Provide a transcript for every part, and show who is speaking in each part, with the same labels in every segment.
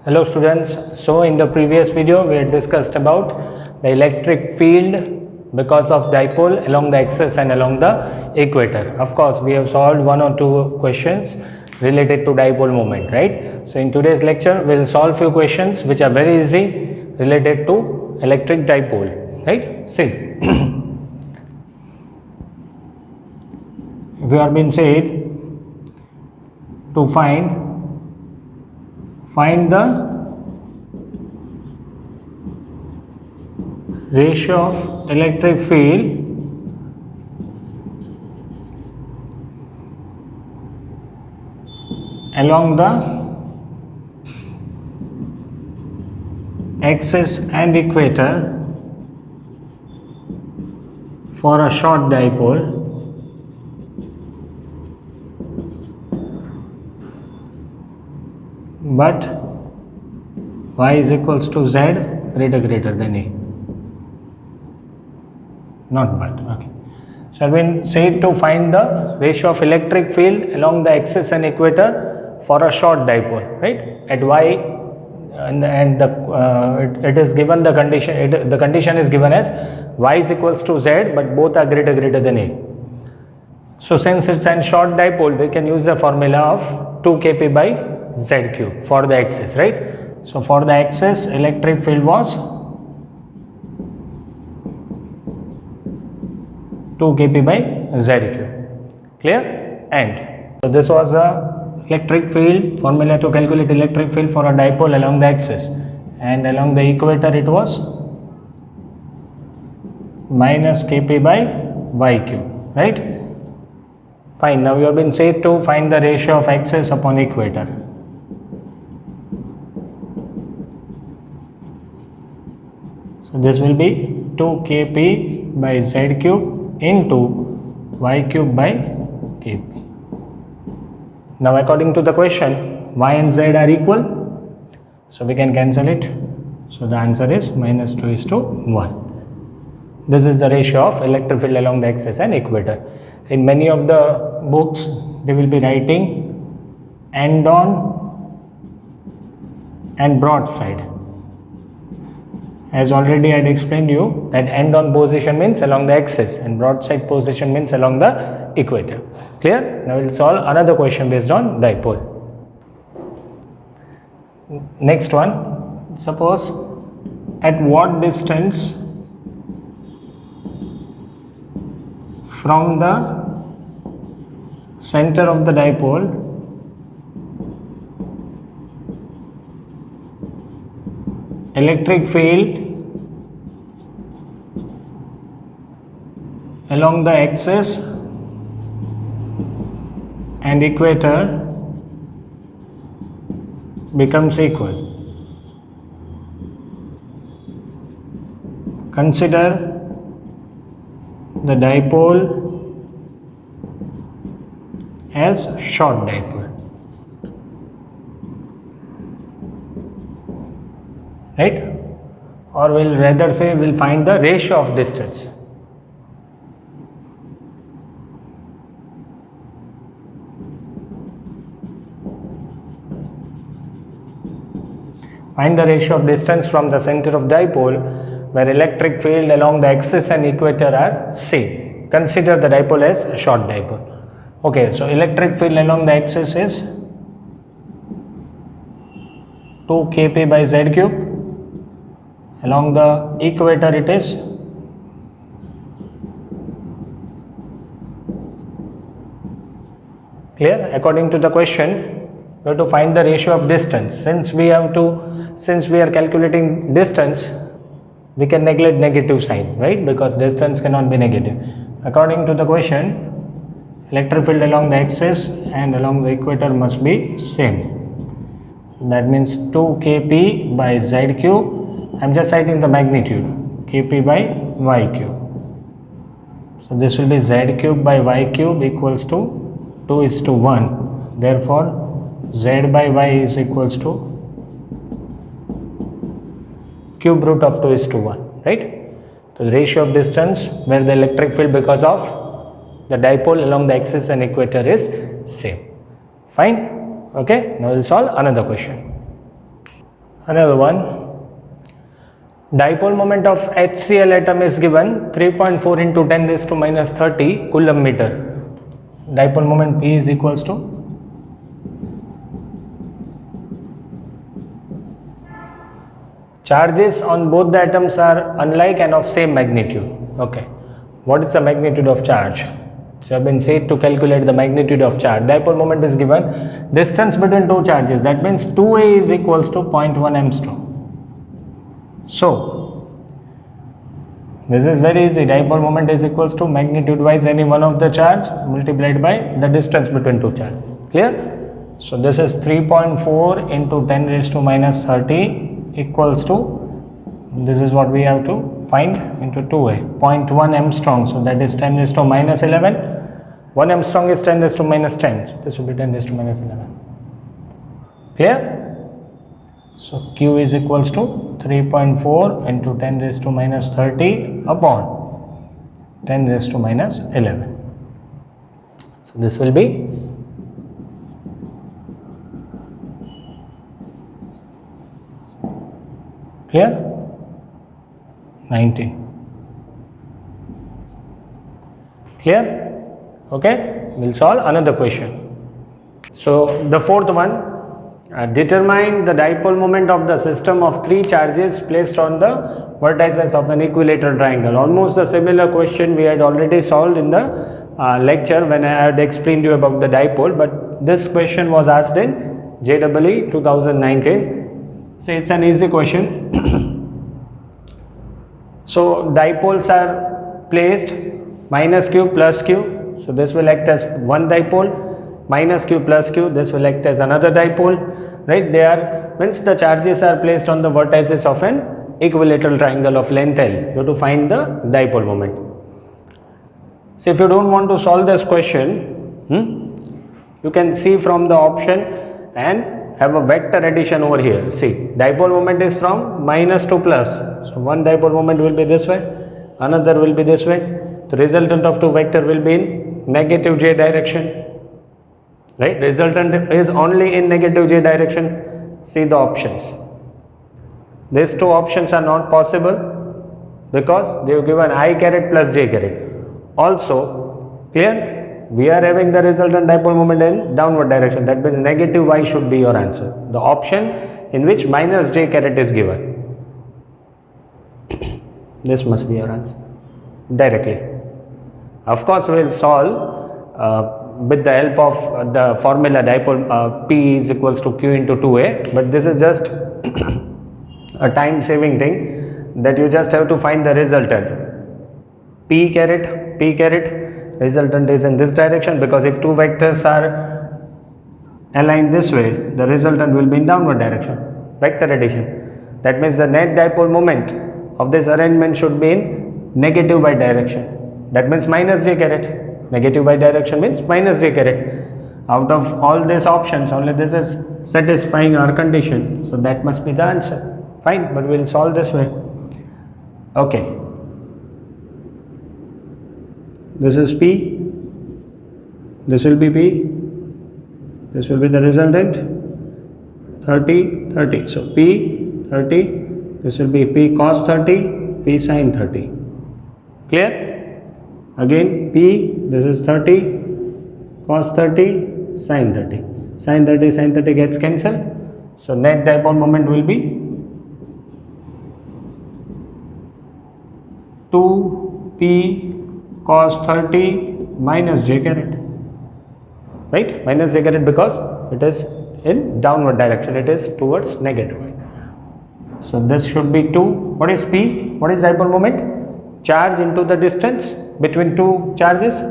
Speaker 1: Hello students, so in the previous video we had discussed about the electric field because of dipole along the axis and along the equator. Of course, we have solved one or two questions related to dipole moment, right? So in today's lecture we will solve few questions which are very easy related to electric dipole, right? See, if you are being said to find the ratio of electric field along the axis and equator for a short dipole but y is equals to z greater than a. Not but, okay. So I've been said to find the ratio of electric field along the axis and equator for a short dipole, right? At y it is given the condition, the condition is given as y is equals to z but both are greater than a. So since it's a short dipole, we can use the formula of 2 kp by z cube for the axis, right? So for the axis, electric field was 2 kp by z cube. Clear? And so this was the electric field formula to calculate electric field for a dipole along the axis, and along the equator it was minus kp by y cube, right? Fine. Now you have been said to find the ratio of axis upon equator. So this will be 2 kp by z cube into y cube by kp. Now according to the question, y and z are equal, so we can cancel it. So the answer is minus 2 is to 1. This is the ratio of electric field along the axis and equator. In many of the books, they will be writing end on and broadside. As already I had explained you that end on position means along the axis and broadside position means along the equator. Clear? Now we will solve another question based on dipole. Next one, suppose at what distance from the center of the dipole electric field along the axis and equator becomes equal. Consider the dipole as short dipole, right? Or we'll rather say we'll find the ratio of distance. Find the ratio of distance from the center of dipole where electric field along the axis and equator are same. Consider the dipole as a short dipole. Okay, so electric field along the axis is 2 kp by z cube. Along the equator it is clear. According to the question, we have to find the ratio of distance. Since we are calculating distance, we can neglect negative sign, right? Because distance cannot be negative. According to the question, electric field along the axis and along the equator must be same. That means 2 kp by z cube. I am just writing the magnitude, kp by y cube. So this will be z cube by y cube equals to 2 is to 1. Therefore z by y is equals to cube root of 2 is to 1, right? So the ratio of distance where the electric field because of the dipole along the axis and equator is same. Fine. Okay, now we'll solve another question. Another one. Dipole moment of HCl atom is given 3.4 into 10 raised to minus 30 coulomb meter. Dipole moment P is equals to charges on both the atoms are unlike and of same magnitude. Okay. What is the magnitude of charge? So I have been said to calculate the magnitude of charge. Dipole moment is given. Distance between two charges, that means 2a is equals to 0.1 angstrom. So this is very easy. Dipole moment is equals to magnitude wise any one of the charge multiplied by the distance between two charges. Clear? So this is 3.4 into 10 raised to minus 30 equals to, this is what we have to find, into 2a, 0.1 angstrom. So that is 10 raised to minus 11. 1 angstrom is 10 raised to minus 10. This will be 10 raised to minus 11. Clear? So Q is equals to 3.4 into 10 raised to minus 30 upon 10 raised to minus 11. So this will be clear? 19. Clear? Okay, we'll solve another question. So the fourth one, determine the dipole moment of the system of three charges placed on the vertices of an equilateral triangle. Almost a similar question we had already solved in the lecture when I had explained you about the dipole, but this question was asked in JEE 2019. So it's an easy question. So dipoles are placed minus q plus q, so this will act as one dipole, minus q plus q, this will act as another dipole, right? They are, means the charges are placed on the vertices of an equilateral triangle of length L. You have to find the dipole moment. So if you don't want to solve this question, you can see from the option and have a vector addition over here. See, dipole moment is from minus to plus. So one dipole moment will be this way, another will be this way. The resultant of two vector will be in negative j direction. Right? Resultant is only in negative j direction. See the options. These two options are not possible because they have given I caret plus j caret. Also, clear? We are having the resultant dipole moment in downward direction. That means negative y should be your answer. The option in which minus j caret is given. This must be your answer directly. Of course, we will solve with the help of the formula dipole P is equals to Q into 2A, but this is just a time saving thing that you just have to find the resultant. P caret, resultant is in this direction, because if two vectors are aligned this way, the resultant will be in downward direction. Vector addition. That means the net dipole moment of this arrangement should be in negative y direction. That means minus j caret. Negative y direction means minus j caret. Out of all these options, only this is satisfying our condition. So that must be the answer. Fine, but we will solve this way. Okay. This is P. This will be P. This will be the resultant. 30, 30. So P 30. This will be P cos 30, P sin 30. Clear? Again P, this is 30, cos 30, sin 30. Sin 30, sin 30 gets cancelled. So net dipole moment will be 2P cos 30 minus j caret. Right? Minus j caret because it is in downward direction, it is towards negative y. So this should be 2. What is P? What is dipole moment? Charge into the distance between two charges.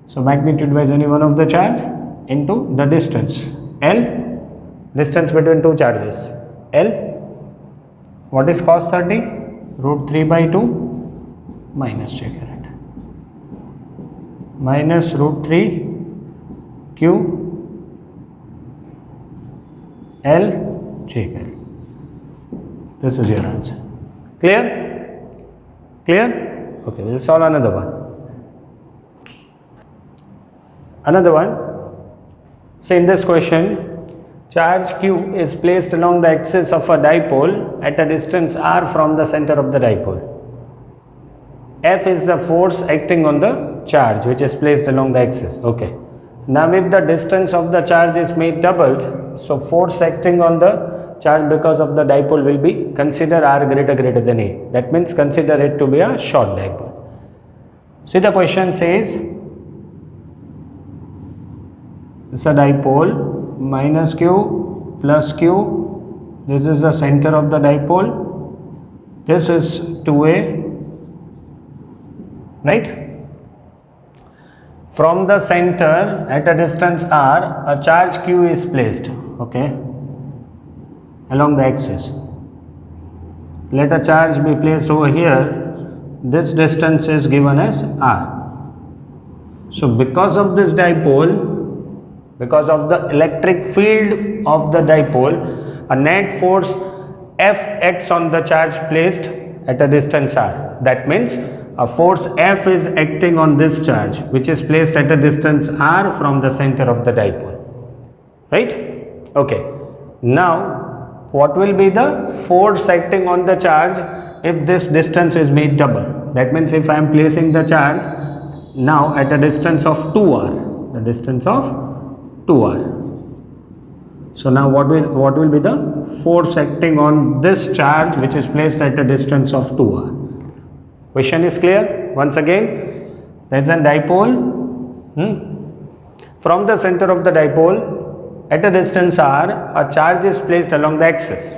Speaker 1: So magnitude wise any one of the charge into the distance. L, distance between two charges. L, what is cos 30? Root 3 by 2 minus j caret. Minus root 3 Q L j caret. This is your answer. Clear? Clear? Okay, we will solve another one. Another one. So in this question, charge q is placed along the axis of a dipole at a distance r from the center of the dipole. F is the force acting on the charge which is placed along the axis. Okay. Now if the distance of the charge is made doubled, so force acting on the charge because of the dipole will be consider r greater than a. That means consider it to be a short dipole. See, the question says it's a dipole minus q plus q. This is the center of the dipole. This is 2a, right? From the center at a distance r, a charge q is placed, okay, along the axis. Let a charge be placed over here. This distance is given as r. So because of this dipole, because of the electric field of the dipole, a net force F acts on the charge placed at a distance r. That means a force F is acting on this charge which is placed at a distance r from the center of the dipole, right? Okay. Now what will be the force acting on the charge if this distance is made double? That means if I am placing the charge now at a distance of 2r, the distance of 2r. So now what will be the force acting on this charge which is placed at a distance of 2r? Question is clear? Once again, there is a dipole. From the center of the dipole at a distance r, a charge is placed along the axis.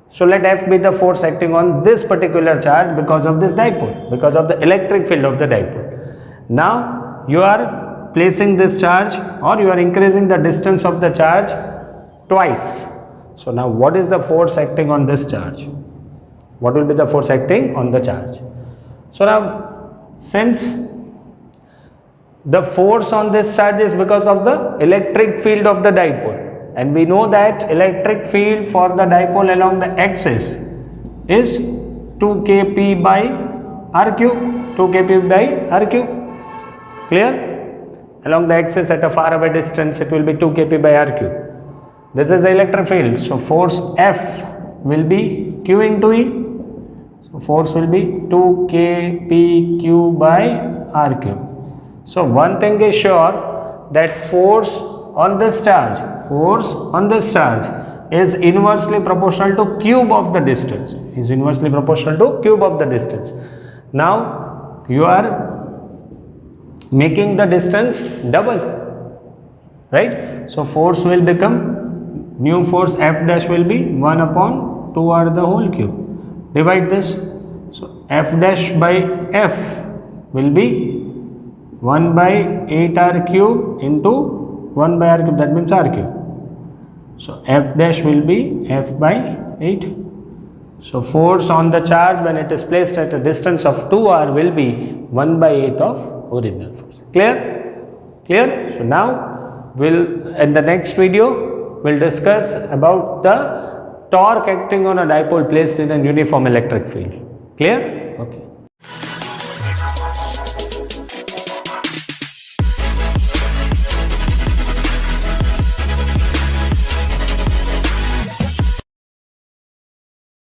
Speaker 1: So let F be the force acting on this particular charge because of this dipole, because of the electric field of the dipole. Now you are placing this charge, or you are increasing the distance of the charge twice. So now what is the force acting on this charge? What will be the force acting on the charge? So now since the force on this charge is because of the electric field of the dipole, and we know that electric field for the dipole along the axis is 2 kp by r cube, 2 kp by r cube. Clear? Along the axis at a far away distance it will be 2 kp by r cube. This is the electric field, so force F will be q into E. So force will be 2 kpq by r cube. So one thing is sure, that force on this charge is inversely proportional to cube of the distance, Now you are making the distance double, right? So force will become, new force F dash will be 1 upon 2r the whole cube. Divide this, so F dash by F will be 1 by 8r cube into 1 by r cube, that means r cube. So F dash will be F by 8. So force on the charge when it is placed at a distance of 2r will be 1 by 8 of original force. Clear? Clear? So now in the next video we'll discuss about the torque acting on a dipole placed in a uniform electric field. Clear?